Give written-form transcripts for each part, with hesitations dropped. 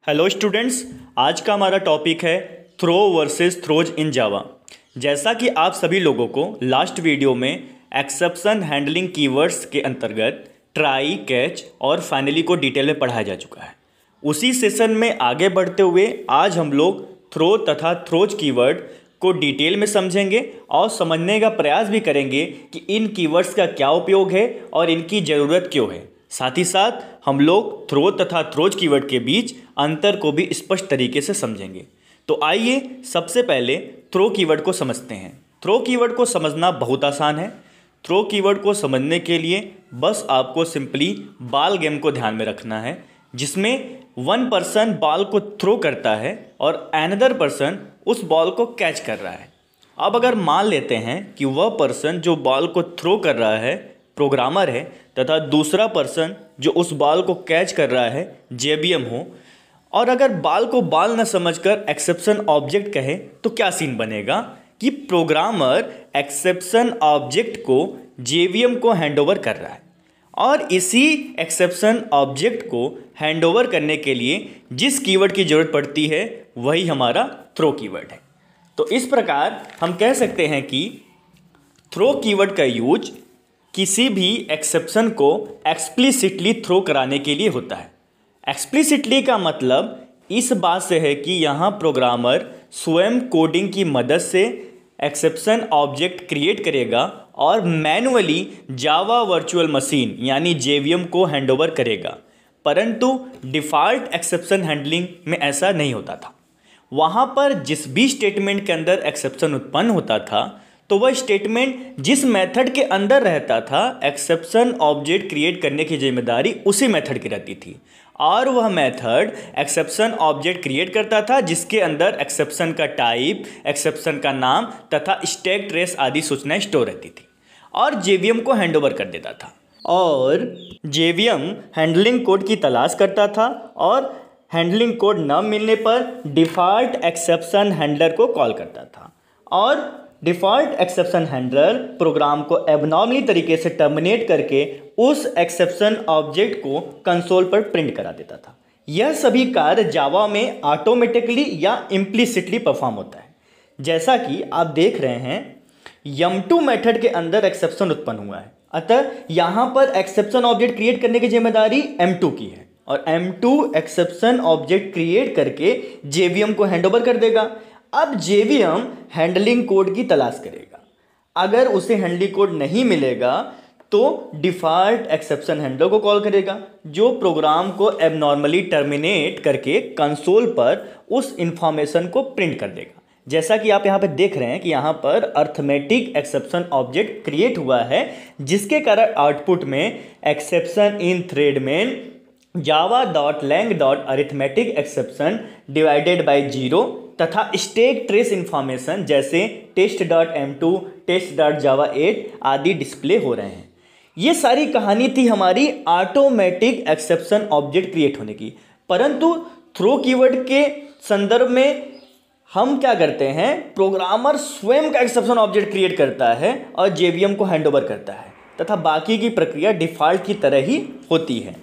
Hello students, आज का हमारा टॉपिक है थ्रो वर्सेस थ्रोज इन जावा। जैसा कि आप सभी लोगों को लास्ट वीडियो में एक्सेप्शन हैंडलिंग कीवर्ड्स के अंतर्गत ट्राई, कैच और फाइनली को डिटेल में पढ़ाया जा चुका है। उसी सेशन में आगे बढ़ते हुए आज हम लोग थ्रो तथा थ्रोज कीवर्ड को डिटेल में समझेंगे और समझने का प्रयास भी करेंगे कि इन कीवर्ड्स का क्या उपयोग है और इनकी ज़रूरत क्यों है। साथ ही साथ हम लोग थ्रो तथा थ्रोज कीवर्ड के बीच अंतर को भी स्पष्ट तरीके से समझेंगे। तो आइए सबसे पहले थ्रो कीवर्ड को समझते हैं। थ्रो कीवर्ड को समझना बहुत आसान है। थ्रो कीवर्ड को समझने के लिए बस आपको सिंपली बॉल गेम को ध्यान में रखना है, जिसमें वन पर्सन बॉल को थ्रो करता है और अनदर पर्सन उस बॉल को कैच कर रहा है। अब अगर मान लेते हैं कि वह पर्सन जो बॉल को थ्रो कर रहा है प्रोग्रामर है तथा दूसरा पर्सन जो उस बॉल को कैच कर रहा है जेवीएम हो, और अगर बॉल को बॉल न समझकर एक्सेप्शन ऑब्जेक्ट कहे तो क्या सीन बनेगा कि प्रोग्रामर एक्सेप्शन ऑब्जेक्ट को जेवीएम को हैंडओवर कर रहा है और इसी एक्सेप्शन ऑब्जेक्ट को हैंडओवर करने के लिए जिस कीवर्ड की ज़रूरत पड़ती है वही हमारा थ्रो कीवर्ड है। तो इस प्रकार हम कह सकते हैं कि थ्रो कीवर्ड का यूज किसी भी एक्सेप्शन को एक्सप्लिसिटली थ्रो कराने के लिए होता है। एक्सप्लिसिटली का मतलब इस बात से है कि यहाँ प्रोग्रामर स्वयं कोडिंग की मदद से एक्सेप्शन ऑब्जेक्ट क्रिएट करेगा और मैन्युअली जावा वर्चुअल मशीन यानी जेवीएम को हैंडओवर करेगा, परंतु डिफ़ॉल्ट एक्सेप्शन हैंडलिंग में ऐसा नहीं होता था। वहाँ पर जिस भी स्टेटमेंट के अंदर एक्सेप्शन उत्पन्न होता था तो वह स्टेटमेंट जिस मेथड के अंदर रहता था एक्सेप्शन ऑब्जेक्ट क्रिएट करने की जिम्मेदारी उसी मेथड की रहती थी और वह मेथड एक्सेप्शन ऑब्जेक्ट क्रिएट करता था जिसके अंदर एक्सेप्शन का टाइप, एक्सेप्शन का नाम तथा स्टैक ट्रेस आदि सूचनाएं स्टोर रहती थी और जेवीएम को हैंडओवर कर देता था और जेवीएम हैंडलिंग कोड की तलाश करता था और हैंडलिंग कोड न मिलने पर डिफ़ॉल्ट एक्सेप्शन हैंडलर को कॉल करता था और डिफ़ॉल्ट एक्सेप्शन हैंडलर प्रोग्राम को एबनॉर्मली तरीके से टर्मिनेट करके उस एक्सेप्शन ऑब्जेक्ट को कंसोल पर प्रिंट करा देता था। यह सभी कार्य जावा में ऑटोमेटिकली या इम्प्लिसिटली परफॉर्म होता है। जैसा कि आप देख रहे हैं yum2 मेथड के अंदर एक्सेप्शन उत्पन्न हुआ है, अतः यहाँ पर एक्सेप्शन ऑब्जेक्ट क्रिएट करने की जिम्मेदारी m2 की है और m2 एक्सेप्शन ऑब्जेक्ट क्रिएट करके जेवीएम को हैंडओवर कर देगा। अब जेवीएम हैंडलिंग कोड की तलाश करेगा। अगर उसे हैंडलिंग कोड नहीं मिलेगा तो डिफ़ॉल्ट एक्सेप्शन हैंडलर को कॉल करेगा जो प्रोग्राम को एबनॉर्मली टर्मिनेट करके कंसोल पर उस इंफॉर्मेशन को प्रिंट कर देगा। जैसा कि आप यहाँ पे देख रहे हैं कि यहाँ पर अर्थमेटिक एक्सेप्शन ऑब्जेक्ट क्रिएट हुआ है, जिसके कारण आउटपुट में एक्सेप्शन इन थ्रेड में java.lang.arithmetic exception divided by 0 तथा स्टैक ट्रेस इंफॉर्मेशन जैसे test.m2, test.java8 आदि डिस्प्ले हो रहे हैं। ये सारी कहानी थी हमारी ऑटोमेटिक एक्सेप्शन ऑब्जेक्ट क्रिएट होने की, परंतु थ्रो कीवर्ड के संदर्भ में हम क्या करते हैं, प्रोग्रामर स्वयं का एक्सेप्शन ऑब्जेक्ट क्रिएट करता है और जेवीएम को हैंडओवर करता है तथा बाकी की प्रक्रिया डिफ़ॉल्ट की तरह ही होती है।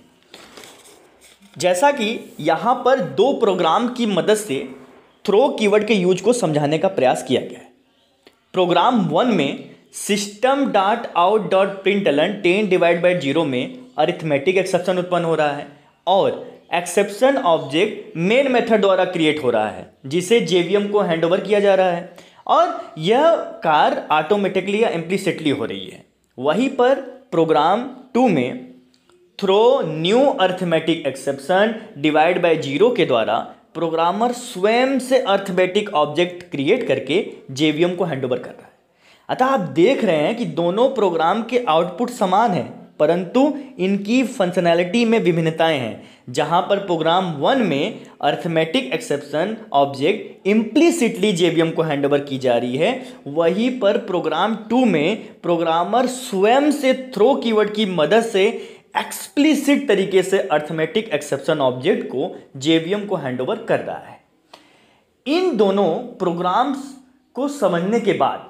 जैसा कि यहाँ पर दो प्रोग्राम की मदद से थ्रो कीवर्ड के यूज को समझाने का प्रयास किया गया है। प्रोग्राम 1 में system.out.println 10/0 में अरिथमेटिक एक्सेप्शन उत्पन्न हो रहा है और एक्सेप्शन ऑब्जेक्ट मेन मेथड द्वारा क्रिएट हो रहा है जिसे जेवीएम को हैंडओवर किया जा रहा है और यह कार्य ऑटोमेटिकली या इम्प्लिसिटली हो रही है। वहीं पर प्रोग्राम 2 में throw new arithmetic exception divide by 0 के द्वारा प्रोग्रामर स्वयं से अरिथमेटिक ऑब्जेक्ट क्रिएट करके जेवीएम को हैंडओवर कर रहा है। अतः आप देख रहे हैं कि दोनों प्रोग्राम के आउटपुट समान हैं, परंतु इनकी फंक्शनैलिटी में विभिन्नताएं हैं। जहां पर प्रोग्राम 1 में arithmetic exception object implicitly JVM को हैंडओवर की जा रही है, वहीं पर प्रोग्राम 2 में प्रोग्रामर स्वयं से थ्रो कीवर्ड की मदद से एक्सप्लिसिट तरीके से अरिथमेटिक एक्सेप्शन ऑब्जेक्ट को जेवीएम को हैंडओवर कर रहा है। इन दोनों प्रोग्राम्स को समझने के बाद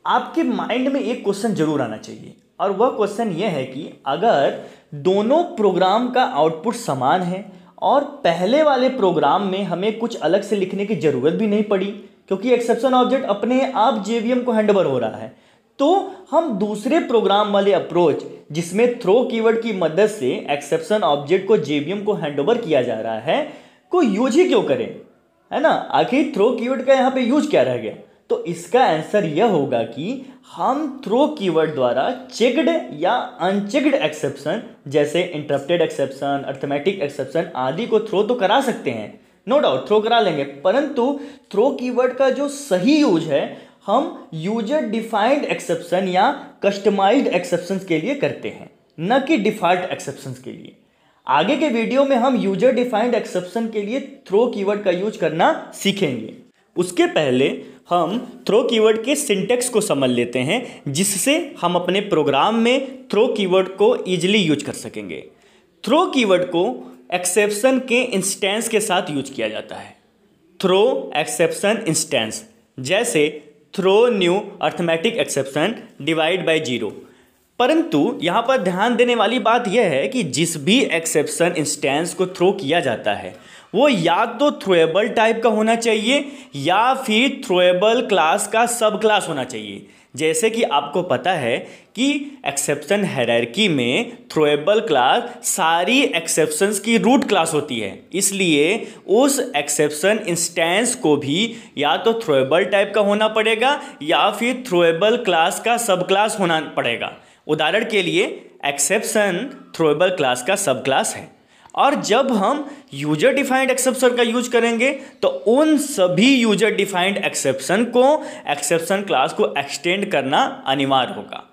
आपके माइंड में एक क्वेश्चन जरूर आना चाहिए और वह क्वेश्चन यह है कि अगर दोनों प्रोग्राम का आउटपुट समान है और पहले वाले प्रोग्राम में हमें कुछ अलग से लिखने की ज़रूरत भी नहीं पड़ी, क्योंकि एक्सेप्शन ऑब्जेक्ट अपने आप जेवीएम को हैंडओवर हो रहा है। तो हम दूसरे प्रोग्राम वाले अप्रोच, जिसमें थ्रो कीवर्ड की मदद से एक्सेप्शन ऑब्जेक्ट को जेवीएम को हैंडओवर किया जा रहा है, को यूज ही क्यों करें, है ना। आखिर थ्रो कीवर्ड का यहाँ पे यूज क्या रह गया? तो इसका आंसर यह होगा कि हम थ्रो कीवर्ड द्वारा चेक्ड या अनचेक्ड एक्सेप्शन, जैसे इंटरप्टेड एक्सेप्शन, अर्थमेटिक एक्सेप्शन आदि को थ्रो तो करा सकते हैं, नो डाउट थ्रो करा लेंगे, परंतु थ्रो कीवर्ड का जो सही यूज है हम यूजर डिफाइंड एक्सेप्शन या कस्टमाइज्ड एक्सेप्शंस के लिए करते हैं, न कि डिफॉल्ट एक्सेप्शंस के लिए। आगे के वीडियो में हम यूजर डिफाइंड एक्सेप्शन के लिए थ्रो कीवर्ड का यूज करना सीखेंगे। उसके पहले हम थ्रो कीवर्ड के सिंटेक्स को समझ लेते हैं, जिससे हम अपने प्रोग्राम में थ्रो कीवर्ड को ईजिली यूज कर सकेंगे। थ्रो कीवर्ड को एक्सेप्शन के इंस्टेंस के साथ यूज किया जाता है। थ्रो एक्सेप्शन इंस्टेंस, जैसे throw new arithmetic exception divide by 0। परंतु यहाँ पर ध्यान देने वाली बात यह है कि जिस भी एक्सेप्शन इंस्टेंस को थ्रो किया जाता है वो या तो थ्रोएबल टाइप का होना चाहिए या फिर थ्रोएबल क्लास का सब क्लास होना चाहिए। जैसे कि आपको पता है कि एक्सेप्शन हायरार्की में थ्रोएबल क्लास सारी एक्सेप्शंस की रूट क्लास होती है, इसलिए उस एक्सेप्शन इंस्टेंस को भी या तो थ्रोएबल टाइप का होना पड़ेगा या फिर थ्रोएबल क्लास का सब क्लास होना पड़ेगा। उदाहरण के लिए एक्सेप्शन थ्रोएबल क्लास का सब क्लास है, और जब हम यूजर डिफाइंड एक्सेप्शन का यूज करेंगे तो उन सभी यूजर डिफाइंड एक्सेप्शन को एक्सेप्शन क्लास को एक्सटेंड करना अनिवार्य होगा।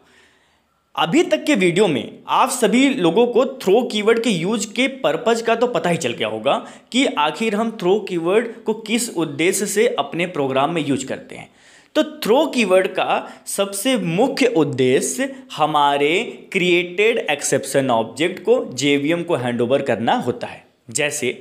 अभी तक के वीडियो में आप सभी लोगों को थ्रो कीवर्ड के यूज के पर्पज का तो पता ही चल गया होगा कि आखिर हम थ्रो कीवर्ड को किस उद्देश्य से अपने प्रोग्राम में यूज करते हैं। तो थ्रो कीवर्ड का सबसे मुख्य उद्देश्य हमारे क्रिएटेड एक्सेप्शन ऑब्जेक्ट को जेवीएम को हैंडओवर करना होता है। जैसे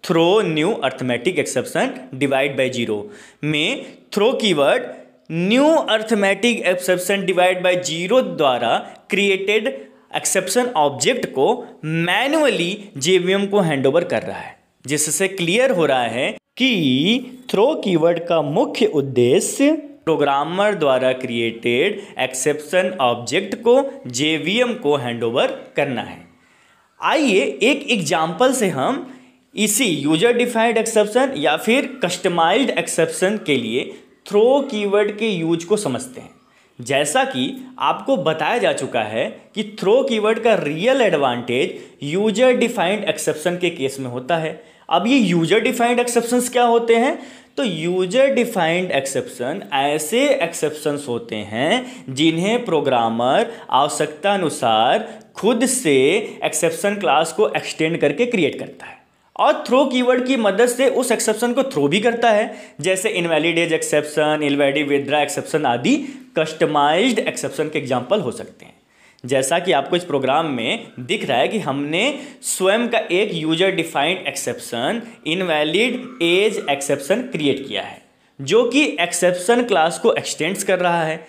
throw new arithmetic exception divide by 0 में throw keyword new arithmetic exception divide by 0 द्वारा क्रिएटेड एक्सेप्शन ऑब्जेक्ट को मैन्युअली जेवीएम को हैंडओवर कर रहा है, जिससे क्लियर हो रहा है कि थ्रो कीवर्ड का मुख्य उद्देश्य प्रोग्रामर द्वारा क्रिएटेड एक्सेप्शन ऑब्जेक्ट को जेवीएम को हैंडओवर करना है। आइए एक एग्जांपल से हम इसी यूजर डिफाइंड एक्सेप्शन या फिर कस्टमाइज्ड एक्सेप्शन के लिए थ्रो कीवर्ड के यूज को समझते हैं। जैसा कि आपको बताया जा चुका है कि थ्रो कीवर्ड का real advantage user defined exception के केस में होता है। अब ये यूजर डिफाइंड एक्सेप्शंस क्या होते हैं? तो यूजर डिफाइंड एक्सेप्शन ऐसे एक्सेप्शंस होते हैं जिन्हें प्रोग्रामर आवश्यकता अनुसार खुद से एक्सेप्शन क्लास को एक्सटेंड करके क्रिएट करता है और थ्रो कीवर्ड की मदद से उस एक्सेप्शन को थ्रो भी करता है। जैसे invalid age exception, invalid withdraw exception आदि कस्टमाइज्ड एक्सेप्शन के एग्जाम्पल हो सकते हैं। जैसा कि आपको इस प्रोग्राम में दिख रहा है कि हमने स्वयं का एक user defined exception invalid age exception create किया है, जो कि एक्सेप्शन क्लास को एक्सटेंड्स कर रहा है।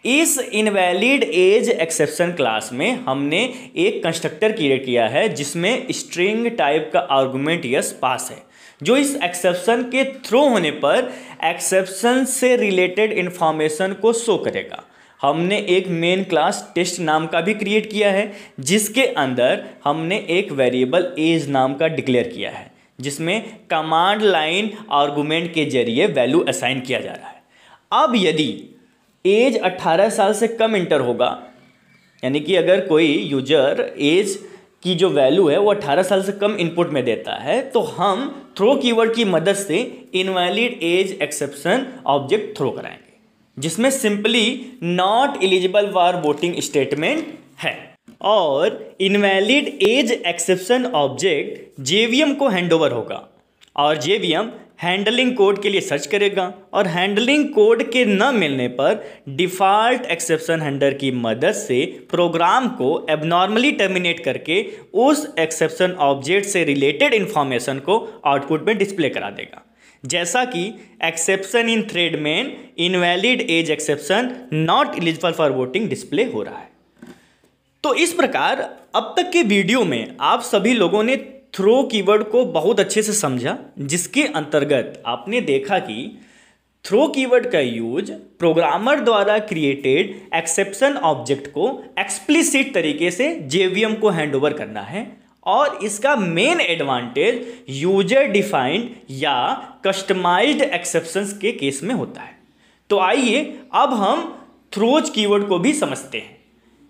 इस इनवैलिड एज एक्सेप्शन क्लास में हमने एक कंस्ट्रक्टर क्रिएट किया है जिसमें स्ट्रिंग टाइप का आर्गुमेंट यस पास है, जो इस एक्सेप्शन के थ्रो होने पर एक्सेप्शन से रिलेटेड इंफॉर्मेशन को शो करेगा। हमने एक मेन क्लास टेस्ट नाम का भी क्रिएट किया है, जिसके अंदर हमने एक वेरिएबल एज नाम का डिक्लेयर किया है, जिसमें कमांड लाइन आर्गुमेंट के जरिए वैल्यू असाइन किया जा रहा है। अब यदि एज 18 साल से कम इंटर होगा, यानी कि अगर कोई यूजर एज की जो वैल्यू है वो 18 साल से कम इनपुट में देता है, तो हम थ्रो कीवर्ड की मदद से invalid age exception object throw कराएंगे, जिसमें simply not eligible for voting statement है। और invalid age exception object JVM को हैंडओवर होगा और जेवीएम हैंडलिंग कोड के लिए सर्च करेगा और हैंडलिंग कोड के न मिलने पर डिफ़ॉल्ट एक्सेप्शन हैंडलर की मदद से प्रोग्राम को एबनॉर्मली टर्मिनेट करके उस एक्सेप्शन ऑब्जेक्ट से रिलेटेड इंफॉर्मेशन को आउटपुट में डिस्प्ले करा देगा। जैसा कि एक्सेप्शन इन थ्रेड में invalid age exception not eligible for voting display हो रहा है। तो इस प्रकार अब तक के वीडियो में आप सभी लोगों ने थ्रो कीवर्ड को बहुत अच्छे से समझा, जिसके अंतर्गत आपने देखा कि थ्रो कीवर्ड का यूज प्रोग्रामर द्वारा क्रिएटेड एक्सेप्शन ऑब्जेक्ट को एक्सप्लिसिट तरीके से जेवीएम को हैंडओवर करना है, और इसका मेन एडवांटेज यूजर डिफाइंड या कस्टमाइज्ड एक्सेप्शंस के केस में होता है। तो आइए अब हम थ्रोज कीवर्ड को भी समझते हैं।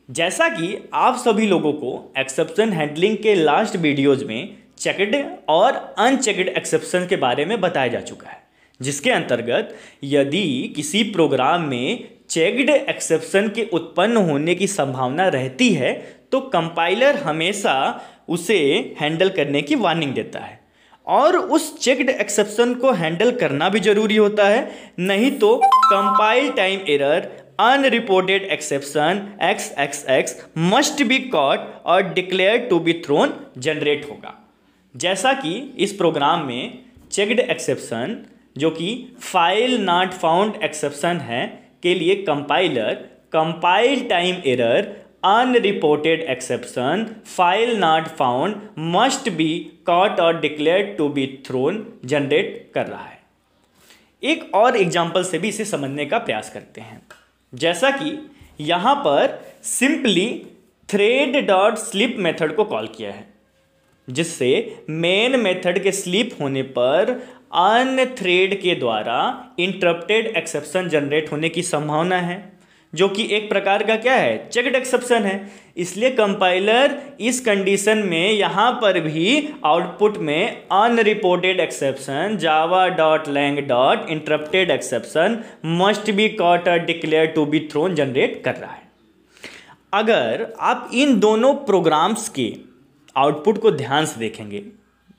जैसा कि आप सभी लोगों को एक्सेप्शन हैंडलिंग के लास्ट वीडियोज में चेक्ड और अनचेक्ड एक्सेप्शन के बारे में बताया जा चुका है, जिसके अंतर्गत यदि किसी प्रोग्राम में चेक्ड एक्सेप्शन के उत्पन्न होने की संभावना रहती है तो कंपाइलर हमेशा उसे हैंडल करने की वार्निंग देता है, और उस चेक्ड एक्सेप्शन को हैंडल करना भी जरूरी होता है, नहीं तो compile time error unreported exception XXX must be caught और declare to be thrown generate होगा। जैसा कि इस प्रोग्राम में चेक्ड एक्सेप्शन जो कि फाइल नॉट फाउंड एक्सेप्शन है के लिए compiler compile time error unreported exception file not found must be caught और declare to be thrown generate कर रहा है। एक और एग्जांपल से भी इसे समझने का प्रयास करते हैं। जैसा कि यहाँ पर simply thread dot slip method को कॉल किया है, जिससे मेन मेथड के स्लिप होने पर अनथ्रेड के द्वारा इंटरप्टेड एक्सेप्शन जनरेट होने की संभावना है, जो कि एक प्रकार का क्या है, चेक्ड एक्सेप्शन है। इसलिए कंपाइलर इस कंडीशन में यहाँ पर भी आउटपुट में unreported exception java dot lang dot interrupted exception must be caught और declare to be thrown generate कर रहा है। अगर आप इन दोनों प्रोग्राम्स के आउटपुट को ध्यान से देखेंगे,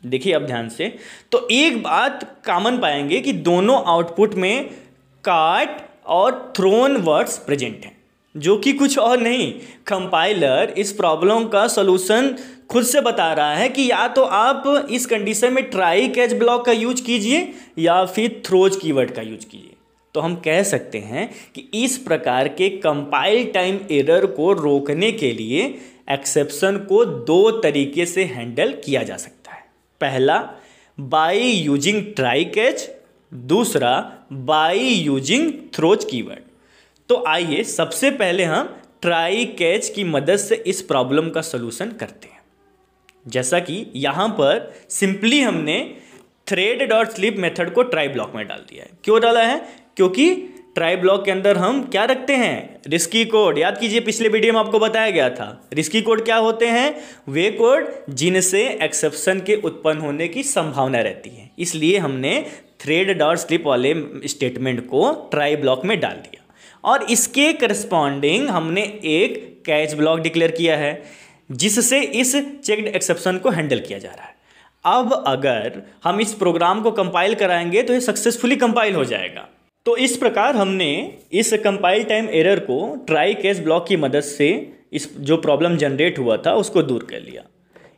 देखिए अब ध्यान से, तो एक बात कॉमन पाएंगे कि दोनों आउटपुट में काट और थ्रोन वर्ड्स प्रेजेंट हैं, जो कि कुछ और नहीं, कंपाइलर इस प्रॉब्लम का सॉल्यूशन खुद से बता रहा है कि या तो आप इस कंडीशन में ट्राई कैच ब्लॉक का यूज कीजिए या फिर थ्रोज कीवर्ड का यूज कीजिए। तो हम कह सकते हैं कि इस प्रकार के कंपाइल टाइम एरर को रोकने के लिए एक्सेप्शन को दो तरीके से हैंडल किया जा सकता है। पहला, बाय यूजिंग ट्राई कैच, दूसरा बाय यूजिंग थ्रोज कीवर्ड। तो आइए सबसे पहले हम ट्राई कैच की मदद से इस प्रॉब्लम का सलूशन करते हैं। जैसा कि यहाँ पर सिंपली हमने थ्रेड डॉट स्लिप मेथड को ट्राई ब्लॉक में डाल दिया है। क्यों डाला है? क्योंकि ट्राई ब्लॉक के अंदर हम क्या रखते हैं, रिस्की कोड। याद कीजिए पिछले वीडियो में आपको बताया गया था रिस्की कोड क्या होते हैं, वे कोड जिनसे एक्सेप्शन के उत्पन्न होने की संभावना रहती है। इसलिए हमने थ्रेड डॉट स्लिप वाले स्टेटमेंट को ट्राई ब्लॉक में डाल दिया और इसके करस्पॉन्डिंग हमने एक कैच ब्लॉक डिक्लेयर किया है, जिससे इस चेक्ड एक्सेप्शन को हैंडल किया जा रहा है। अब अगर हम इस प्रोग्राम को कंपाइल कराएंगे तो ये सक्सेसफुली कंपाइल हो जाएगा। तो इस प्रकार हमने इस कंपाइल टाइम एरर को ट्राई कैच ब्लॉक की मदद से इस जो प्रॉब्लम जनरेट हुआ था उसको दूर कर लिया।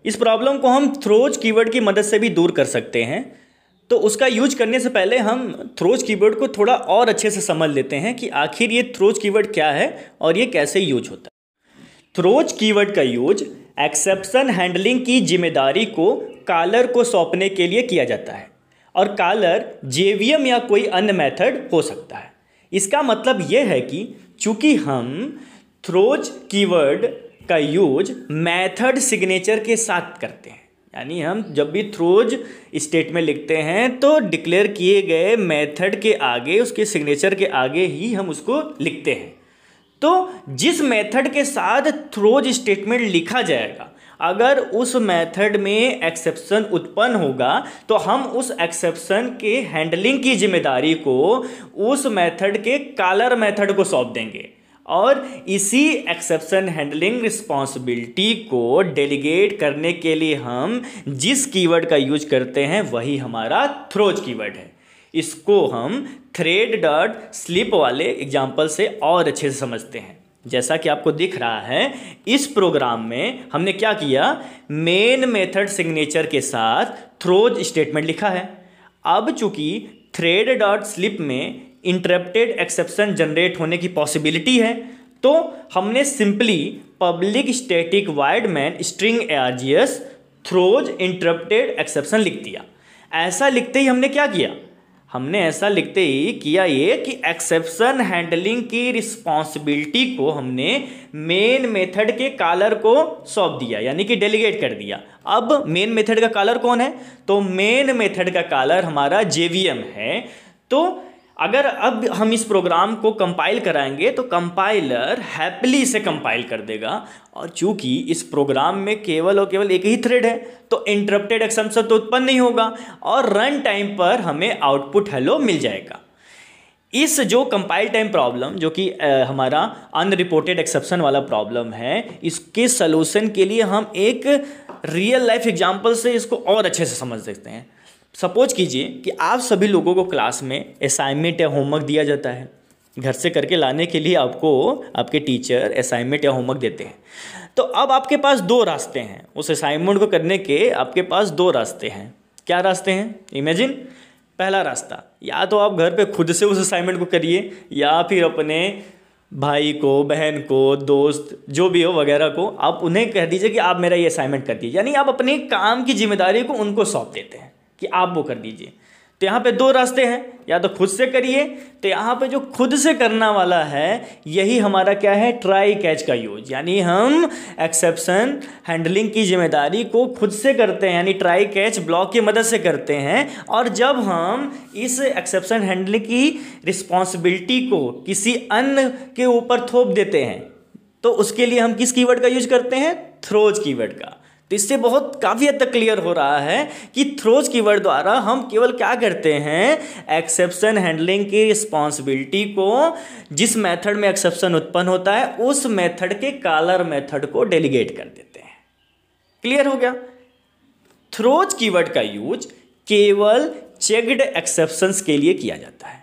इस प्रॉब्लम को हम थ्रोज कीवर्ड की मदद से भी दूर कर सकते हैं। तो उसका यूज करने से पहले हम थ्रोज कीवर्ड को थोड़ा और अच्छे से समझ लेते हैं कि आखिर ये थ्रोज कीवर्ड क्या है और ये कैसे यूज होता है। थ्रोज कीवर्ड का यूज एक्सेप्शन हैंडलिंग की जिम्मेदारी को कॉलर को सौंपने के लिए किया जाता है और कॉलर जेवीएम या कोई अन्य मेथड हो सकता है। इसका मतलब यह है कि चूंकि हम थ्रोज कीवर्ड का यूज मेथड सिग्नेचर के साथ करते हैं, यानी हम जब भी थ्रोज स्टेटमेंट लिखते हैं तो डिक्लेयर किए गए मेथड के आगे, उसके सिग्नेचर के आगे ही हम उसको लिखते हैं। तो जिस मेथड के साथ थ्रोज स्टेटमेंट लिखा जाएगा, अगर उस मेथड में एक्सेप्शन उत्पन्न होगा तो हम उस एक्सेप्शन के हैंडलिंग की जिम्मेदारी को उस मेथड के कॉलर मेथड को सौंप देंगे और इसी एक्सेप्शन हैंडलिंग रिस्पॉन्सिबिलिटी को डेलीगेट करने के लिए हम जिस कीवर्ड का यूज करते हैं वही हमारा थ्रोज कीवर्ड है। इसको हम थ्रेड डॉट स्लिप वाले एग्जाम्पल से और अच्छे से समझते हैं। जैसा कि आपको दिख रहा है, इस प्रोग्राम में हमने क्या किया, मेन मेथड सिग्नेचर के साथ थ्रोज स्टेटमेंट लिखा है। अब चूंकि थ्रेड डॉट स्लिप में इंटरप्टेड एक्सेप्शन जनरेट होने की पॉसिबिलिटी है, तो हमने simply public static void main string args throws interrupted exception लिख दिया। ऐसा लिखते ही हमने क्या किया, हमने ऐसा लिखते ही किया ये कि एक्सेप्शन हैंडलिंग की रिस्पॉन्सिबिलिटी को हमने मेन मेथड के कॉलर को सौंप दिया, यानी कि डेलीगेट कर दिया। अब मेन मेथड का कॉलर कौन है, तो मेन मेथड का कॉलर हमारा जेवीएम है। तो अगर अब हम इस प्रोग्राम को कंपाइल कराएंगे तो कंपाइलर हैप्पीली इसे कंपाइल कर देगा, और चूंकि इस प्रोग्राम में केवल और केवल एक ही थ्रेड है तो इंटरप्टेड एक्सेप्शन तो उत्पन्न नहीं होगा और रन टाइम पर हमें आउटपुट हेलो मिल जाएगा। इस जो कंपाइल टाइम प्रॉब्लम, जो कि हमारा अनरिपोर्टेड एक्सेप्शन वाला प्रॉब्लम है, इसके सलूशन के लिए हम एक रियल लाइफ एग्जांपल से इसको और अच्छे से समझ सकते हैं। सपोज कीजिए कि आप सभी लोगों को क्लास में असाइनमेंट या होमवर्क दिया जाता है, घर से करके लाने के लिए आपको आपके टीचर असाइनमेंट या होमवर्क देते हैं। तो अब आपके पास दो रास्ते हैं, उस असाइनमेंट को करने के आपके पास दो रास्ते हैं। क्या रास्ते हैं, इमेजिन। पहला रास्ता, या तो आप घर पे खुद से उस असाइनमेंट को करिए, या फिर अपने भाई को, बहन को, दोस्त जो भी हो वगैरह को आप उन्हें कह दीजिए कि आप मेरा ये असाइनमेंट कर दीजिए, यानी आप अपने काम की जिम्मेदारी को उनको सौंप देते हैं कि आप वो कर दीजिए। तो यहाँ पे दो रास्ते हैं, या तो खुद से करिए, तो यहाँ पे जो खुद से करना वाला है यही हमारा क्या है, ट्राई कैच का यूज, यानी हम एक्सेप्शन हैंडलिंग की जिम्मेदारी को खुद से करते हैं, यानी ट्राई कैच ब्लॉक की मदद से करते हैं। और जब हम इस एक्सेप्शन हैंडलिंग की रिस्पॉन्सिबिलिटी को किसी अन्य के ऊपर थोप देते हैं तो उसके लिए हम किस कीवर्ड का यूज करते हैं, थ्रोज कीवर्ड का। तो इससे बहुत काफ़ी हद तक क्लियर हो रहा है कि थ्रोज कीवर्ड द्वारा हम केवल क्या करते हैं, एक्सेप्शन हैंडलिंग की रिस्पॉन्सिबिलिटी को, जिस मेथड में एक्सेप्शन उत्पन्न होता है उस मेथड के कॉलर मेथड को डेलीगेट कर देते हैं। क्लियर हो गया। थ्रोज कीवर्ड का यूज केवल चेक्ड एक्सेप्शंस के लिए किया जाता है,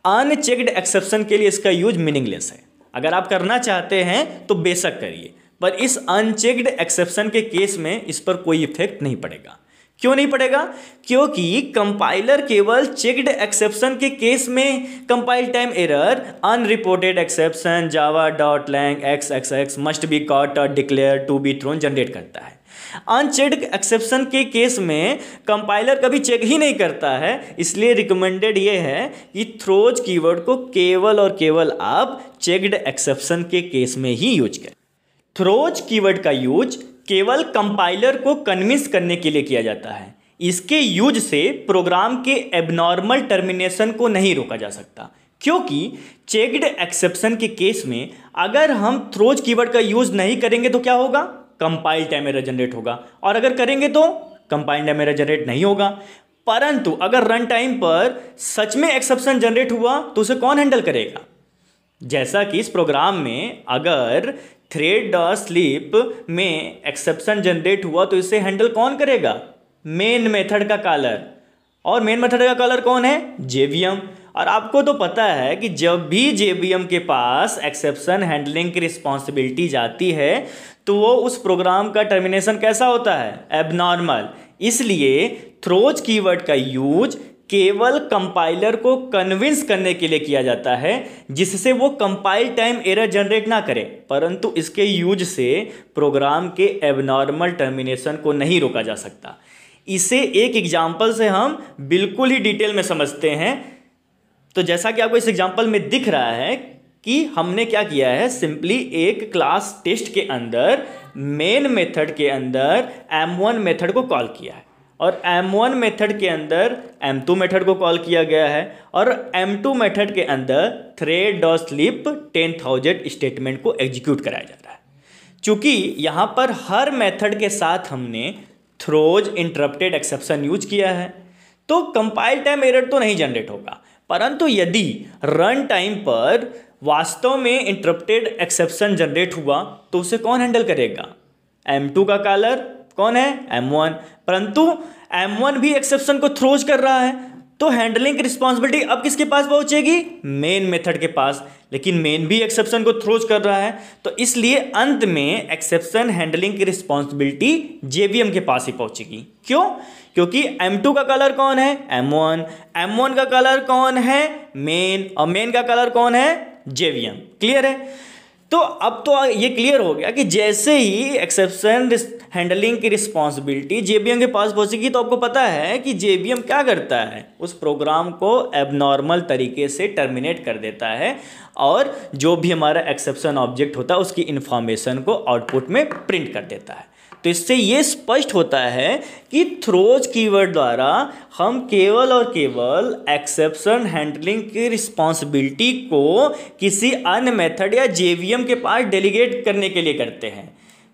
अनचेक्ड एक्सेप्शन के लिए इसका यूज मीनिंगलेस है। अगर आप करना चाहते हैं तो बेशक करिए, पर इस अनचेक्ड एक्सेप्शन के केस में इस पर कोई इफेक्ट नहीं पड़ेगा। क्यों नहीं पड़ेगा, क्योंकि कंपाइलर केवल चेक्ड एक्सेप्शन के केस में compile time error unreported exception java.lang xxx must be caught और declare to be thrown generate करता है। अनचेक्ड एक्सेप्शन के केस में कंपाइलर कभी चेक ही नहीं करता है, इसलिए रिकमेंडेड ये है कि थ्रोज कीवर्ड को केवल और केवल आप चेक्ड एक्सेप्शन के केस में ही यूज करें। थ्रोज कीवर्ड का यूज केवल कंपाइलर को कन्विंस करने के लिए किया जाता है। इसके यूज से प्रोग्राम के एबनॉर्मल टर्मिनेशन को नहीं रोका जा सकता, क्योंकि चेक्ड एक्सेप्शन के केस में अगर हम थ्रोज कीवर्ड का यूज नहीं करेंगे तो क्या होगा, कंपाइल टाइम एरर जनरेट होगा, और अगर करेंगे तो कंपाइल टाइम एरर जनरेट नहीं होगा। परंतु अगर रन टाइम पर सच में एक्सेप्शन जनरेट हुआ तो उसे कौन हैंडल करेगा। जैसा कि इस प्रोग्राम में अगर थ्रेड स्लीप में एक्सेप्शन जनरेट हुआ तो इसे हैंडल कौन करेगा, मेन मेथड का कॉलर, और मेन मेथड का कॉलर कौन है, जेवीएम। और आपको तो पता है कि जब भी जेवीएम के पास एक्सेप्शन हैंडलिंग की रिस्पॉन्सिबिलिटी जाती है तो वो उस प्रोग्राम का टर्मिनेशन कैसा होता है, एबनॉर्मल। इसलिए थ्रोज कीवर्ड का यूज केवल कंपाइलर को कन्विंस करने के लिए किया जाता है, जिससे वो कंपाइल टाइम एरर जनरेट ना करे, परंतु इसके यूज से प्रोग्राम के एबनॉर्मल टर्मिनेशन को नहीं रोका जा सकता। इसे एक एग्जांपल से हम बिल्कुल ही डिटेल में समझते हैं। तो जैसा कि आपको इस एग्जांपल में दिख रहा है कि हमने क्या किया है, सिंपली एक क्लास टेस्ट के अंदर मेन मेथड के अंदर m1 मेथड को कॉल किया है, और m1 मेथड के अंदर m2 मेथड को कॉल किया गया है, और m2 मेथड के अंदर thread.sleep 10,000 स्टेटमेंट को एग्जीक्यूट कराया जा रहा है। चूंकि यहाँ पर हर मेथड के साथ हमने थ्रोज इंटरप्टेड एक्सेप्शन यूज किया है तो कंपाइल टाइम एरर तो नहीं जनरेट होगा, परंतु यदि रन टाइम पर वास्तव में इंटरप्टेड एक्सेप्शन जनरेट हुआ तो उसे कौन हैंडल करेगा, m2 का कॉलर कौन है, m1। परंतु m1 भी एक्सेप्शन को थ्रोज कर रहा है तो हैंडलिंग की रिस्पॉन्सिबिलिटी अब किसके पास पहुंचेगी, मेन मेथड के पास। लेकिन मेन भी एक्सेप्शन को थ्रोज कर रहा है तो इसलिए अंत में एक्सेप्शन हैंडलिंग की रिस्पॉन्सिबिलिटी जेवीएम के पास ही पहुंचेगी। क्यों, क्योंकि m2 का कलर कौन है, m1, m1 का कलर कौन है, मेन, और मेन का कलर कौन है, जेवीएम। क्लियर है। तो अब तो ये क्लियर हो गया कि जैसे ही एक्सेप्शन हैंडलिंग की रिस्पॉन्सिबिलिटी जेबीएम के पास पहुंचेगी तो आपको पता है कि जेबीएम क्या करता है, उस प्रोग्राम को एबनॉर्मल तरीके से टर्मिनेट कर देता है और जो भी हमारा एक्सेप्शन ऑब्जेक्ट होता है उसकी इन्फॉर्मेशन को आउटपुट में प्रिंट कर देता है। तो इससे ये स्पष्ट होता है कि थ्रोज कीवर्ड द्वारा हम केवल और केवल एक्सेप्शन हैंडलिंग की रिस्पॉन्सिबिलिटी को किसी अन्य मेथड या जेवीएम के पास डेलीगेट करने के लिए करते हैं,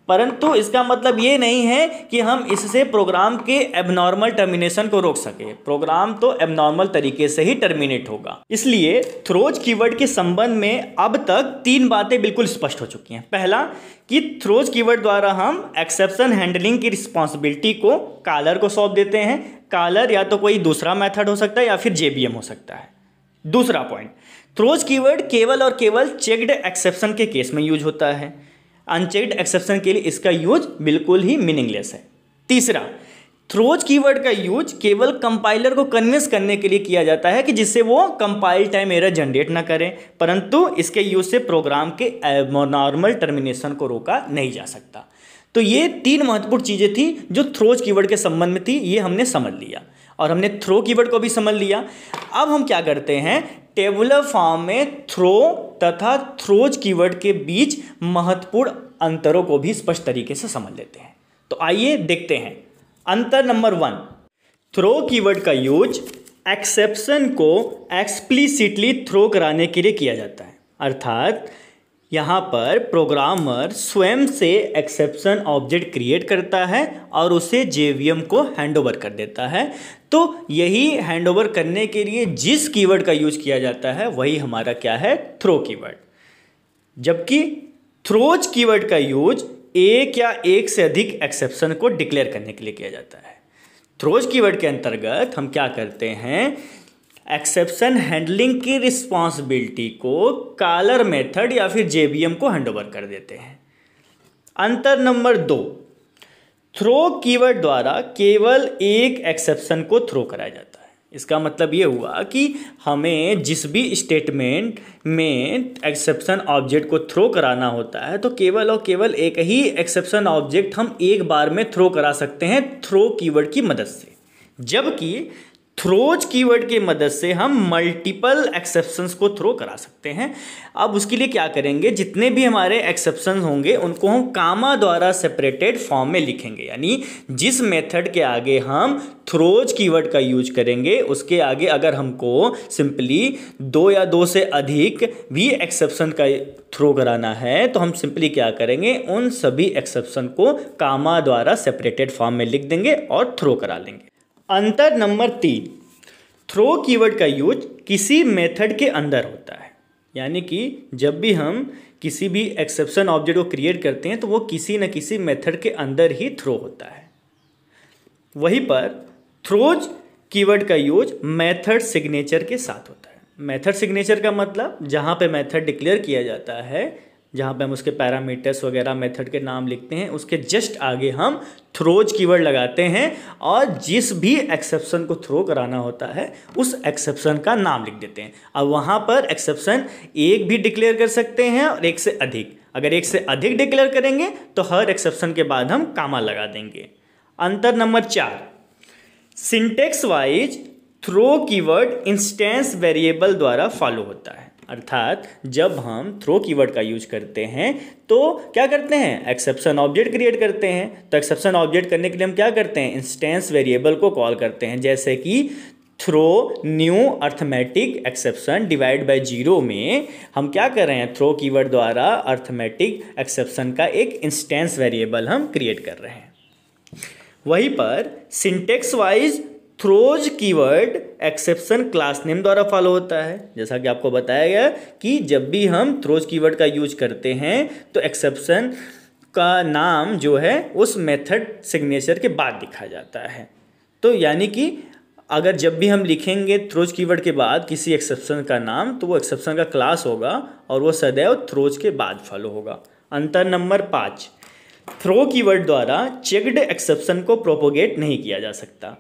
परंतु इसका मतलब ये नहीं है कि हम इससे प्रोग्राम के एबनॉर्मल टर्मिनेशन को रोक सके। प्रोग्राम तो एबनॉर्मल तरीके से ही टर्मिनेट होगा। इसलिए थ्रोज कीवर्ड के संबंध में अब तक 3 बातें बिल्कुल स्पष्ट हो चुकी हैं। पहला कि थ्रोज कीवर्ड द्वारा हम एक्सेप्शन हैंडलिंग की रिस्पॉन्सिबिलिटी को कॉलर को सौंप देते हैं। कॉलर या तो कोई दूसरा मेथड हो सकता है या फिर जेबीएम हो सकता है। दूसरा पॉइंट, थ्रोज कीवर्ड केवल और केवल चेक्ड एक्सेप्शन के केस में यूज होता है। अनचेक्ड एक्सेप्शन के लिए इसका यूज बिल्कुल ही मीनिंगलेस है। तीसरा, थ्रोज कीवर्ड का यूज केवल कंपाइलर को कन्विंस करने के लिए किया जाता है कि जिससे वो कंपाइल टाइम एरर जनरेट ना करें, परंतु इसके यूज से प्रोग्राम के एबनॉर्मल टर्मिनेशन को रोका नहीं जा सकता। तो ये 3 महत्वपूर्ण चीज़ें थी जो थ्रोज कीवर्ड के संबंध में थी, ये हमने समझ लिया और हमने थ्रो कीवर्ड को भी समझ लिया। अब हम क्या करते हैं, टेबुलर फॉर्म में थ्रो तथा थ्रोज कीवर्ड के बीच महत्वपूर्ण अंतरों को भी स्पष्ट तरीके से समझ लेते हैं। तो आइए देखते हैं। अंतर नंबर 1, थ्रो कीवर्ड का यूज एक्सेप्शन को एक्सप्लिसिटली थ्रो कराने के लिए किया जाता है, अर्थात यहाँ पर प्रोग्रामर स्वयं से एक्सेप्शन ऑब्जेक्ट क्रिएट करता है और उसे जेवीएम को हैंडओवर कर देता है। तो यही हैंडओवर करने के लिए जिस कीवर्ड का यूज किया जाता है वही हमारा क्या है, थ्रो कीवर्ड। जबकि थ्रोज कीवर्ड का यूज एक या एक से अधिक एक्सेप्शन को डिक्लेयर करने के लिए किया जाता है। थ्रोज कीवर्ड के अंतर्गत हम क्या करते हैं, एक्सेप्शन हैंडलिंग की रिस्पॉन्सिबिलिटी को कॉलर मेथड या फिर जेबीएम को हैंडओवर कर देते हैं। अंतर नंबर 2, थ्रो कीवर्ड द्वारा केवल एक एक्सेप्शन को थ्रो कराया जाता है। इसका मतलब ये हुआ कि हमें जिस भी स्टेटमेंट में एक्सेप्शन ऑब्जेक्ट को थ्रो कराना होता है तो केवल और केवल एक ही एक्सेप्शन ऑब्जेक्ट हम एक बार में थ्रो करा सकते हैं थ्रो कीवर्ड की मदद से, जबकि थ्रोज कीवर्ड की मदद से हम मल्टीपल एक्सेप्शंस को थ्रो करा सकते हैं। अब उसके लिए क्या करेंगे, जितने भी हमारे एक्सेप्शंस होंगे उनको हम कामा द्वारा सेपरेटेड फॉर्म में लिखेंगे, यानी जिस मेथड के आगे हम थ्रोज कीवर्ड का यूज करेंगे उसके आगे अगर हमको सिंपली 2 या 2 से अधिक भी एक्सेप्शन का थ्रो कराना है तो हम सिंपली क्या करेंगे, उन सभी एक्सेप्शन को कामा द्वारा सेपरेटेड फॉर्म में लिख देंगे और थ्रो करा लेंगे। अंतर नंबर 3, थ्रो कीवर्ड का यूज किसी मेथड के अंदर होता है, यानी कि जब भी हम किसी भी एक्सेप्शन ऑब्जेक्ट को क्रिएट करते हैं तो वो किसी न किसी मेथड के अंदर ही थ्रो होता है। वहीं पर थ्रोज कीवर्ड का यूज मेथड सिग्नेचर के साथ होता है। मेथड सिग्नेचर का मतलब जहाँ पे मेथड डिक्लेयर किया जाता है, जहाँ पे हम उसके पैरामीटर्स वगैरह मेथड के नाम लिखते हैं, उसके जस्ट आगे हम थ्रोज कीवर्ड लगाते हैं और जिस भी एक्सेप्शन को थ्रो कराना होता है उस एक्सेप्शन का नाम लिख देते हैं। अब वहाँ पर एक्सेप्शन एक भी डिक्लेयर कर सकते हैं और एक से अधिक। अगर एक से अधिक डिक्लेयर करेंगे तो हर एक्सेप्शन के बाद हम कामा लगा देंगे। अंतर number 4, syntax wise throw keyword instance variable द्वारा फॉलो होता है, अर्थात जब हम थ्रो कीवर्ड का यूज करते हैं तो क्या करते हैं, एक्सेप्शन ऑब्जेक्ट क्रिएट करते हैं। तो एक्सेप्शन ऑब्जेक्ट करने के लिए हम क्या करते हैं, इंस्टेंस वेरिएबल को कॉल करते हैं, जैसे कि throw new arithmetic exception divide by 0 में हम क्या कर रहे हैं, थ्रो कीवर्ड द्वारा अर्थमेटिक एक्सेप्शन का एक इंस्टेंस वेरिएबल हम क्रिएट कर रहे हैं। वहीं पर syntax wise throws keyword exception class name द्वारा फॉलो होता है। जैसा कि आपको बताया गया कि जब भी हम थ्रोज कीवर्ड का यूज करते हैं तो एक्सेप्शन का नाम जो है उस मेथड सिग्नेचर के बाद लिखा जाता है। तो यानी कि अगर जब भी हम लिखेंगे थ्रोज कीवर्ड के बाद किसी एक्सेप्शन का नाम तो वो एक्सेप्शन का क्लास होगा और वो सदैव थ्रोज के बाद फॉलो होगा। अंतर नंबर 5, थ्रो कीवर्ड द्वारा चेक्ड एक्सेप्शन को प्रोपोगेट नहीं किया जा सकता।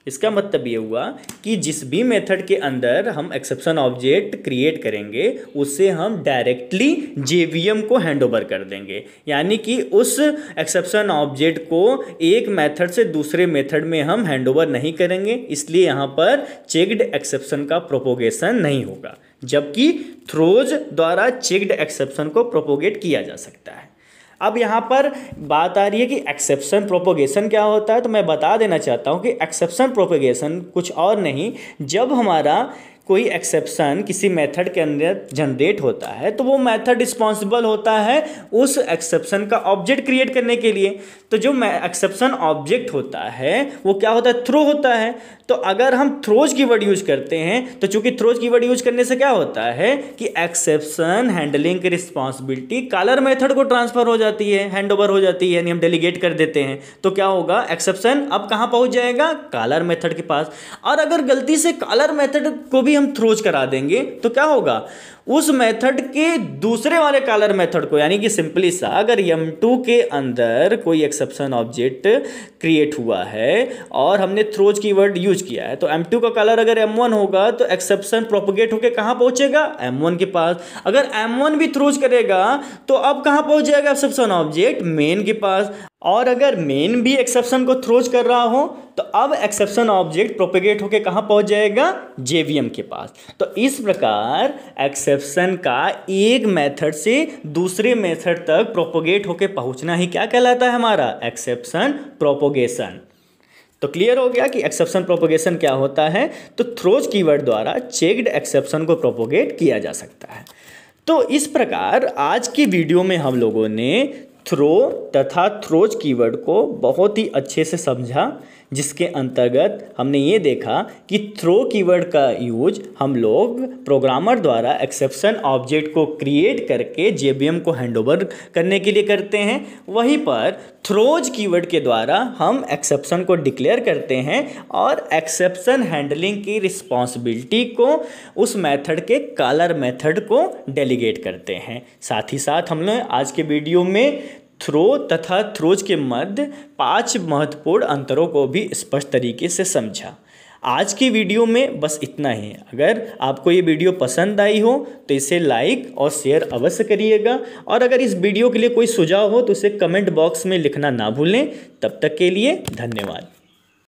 इसका मतलब ये हुआ कि जिस भी मेथड के अंदर हम एक्सेप्शन ऑब्जेक्ट क्रिएट करेंगे उससे हम डायरेक्टली जेवीएम को हैंडओवर कर देंगे, यानी कि उस एक्सेप्शन ऑब्जेक्ट को एक मेथड से दूसरे मेथड में हम हैंडओवर नहीं करेंगे, इसलिए यहाँ पर चेक्ड एक्सेप्शन का प्रोपोगेशन नहीं होगा, जबकि थ्रोज द्वारा चेक्ड एक्सेप्शन को प्रोपोगेट किया जा सकता है। अब यहाँ पर बात आ रही है कि एक्सेप्शन प्रोपोगेशन क्या होता है, तो मैं बता देना चाहता हूँ कि एक्सेप्शन प्रोपोगेशन कुछ और नहीं, जब हमारा कोई एक्सेप्शन किसी मेथड के अंदर जनरेट होता है तो वो मेथड रिस्पॉन्सिबल होता है उस एक्सेप्शन का ऑब्जेक्ट क्रिएट करने के लिए। तो जो एक्सेप्शन ऑब्जेक्ट होता है वो क्या होता है, थ्रो होता है। तो अगर हम थ्रोज कीवर्ड यूज करते हैं तो चूंकि थ्रोज कीवर्ड यूज करने से क्या होता है कि एक्सेप्शन हैंडलिंग की रिस्पॉन्सिबिलिटी कॉलर मेथड को ट्रांसफर हो जाती है, हैंड ओवर हो जाती है, यानी हम डेलीगेट कर देते हैं। तो क्या होगा, एक्सेप्शन अब कहाँ पहुंच जाएगा, कॉलर मेथड के पास। और अगर गलती से कॉलर मेथड को भी हम थ्रोज करा देंगे तो क्या होगा, उस मेथड के दूसरे वाले कॉलर मेथड को, यानी कि सिंपली सा अगर m2 के अंदर कोई एक्सेप्शन ऑब्जेक्ट क्रिएट हुआ है और हमने थ्रोज कीवर्ड यूज किया है, तो m2 का कॉलर अगर m1 होगा तो एक्सेप्शन प्रोपोगेट होकर कहाँ पहुंचेगा, m1 के पास। अगर m1 भी थ्रोज करेगा तो अब कहाँ पहुंच जाएगा एक्सेप्शन ऑब्जेक्ट, मेन के पास। और अगर मेन भी एक्सेप्शन को थ्रोज कर रहा हो तो अब एक्सेप्शन ऑब्जेक्ट प्रोपेगेट होकर कहाँ पहुंच जाएगा, जेवीएम के पास। तो इस प्रकार एक्सेप्शन का एक मेथड से दूसरे मेथड तक प्रोपोगेट होकर पहुंचना ही क्या कहलाता है, हमारा एक्सेप्शन प्रोपोगेशन। तो क्लियर हो गया कि एक्सेप्शन प्रोपोगेशन क्या होता है। तो थ्रोज कीवर्ड द्वारा चेक्ड एक्सेप्शन को प्रोपोगेट किया जा सकता है। तो इस प्रकार आज की वीडियो में हम लोगों ने थ्रो तथा थ्रोज कीवर्ड को बहुत ही अच्छे से समझा, जिसके अंतर्गत हमने ये देखा कि थ्रो कीवर्ड का यूज हम लोग प्रोग्रामर द्वारा एक्सेप्शन ऑब्जेक्ट को क्रिएट करके जेवीएम को हैंडओवर करने के लिए करते हैं। वहीं पर थ्रोज कीवर्ड के द्वारा हम एक्सेप्शन को डिक्लेयर करते हैं और एक्सेप्शन हैंडलिंग की रिस्पॉन्सिबिलिटी को उस मेथड के कॉलर मेथड को डेलीगेट करते हैं। साथ ही साथ हमने आज के वीडियो में थ्रो तथा थ्रोज के मध्य 5 महत्वपूर्ण अंतरों को भी स्पष्ट तरीके से समझा। आज की वीडियो में बस इतना ही। अगर आपको ये वीडियो पसंद आई हो तो इसे लाइक और शेयर अवश्य करिएगा, और अगर इस वीडियो के लिए कोई सुझाव हो तो इसे कमेंट बॉक्स में लिखना ना भूलें। तब तक के लिए धन्यवाद।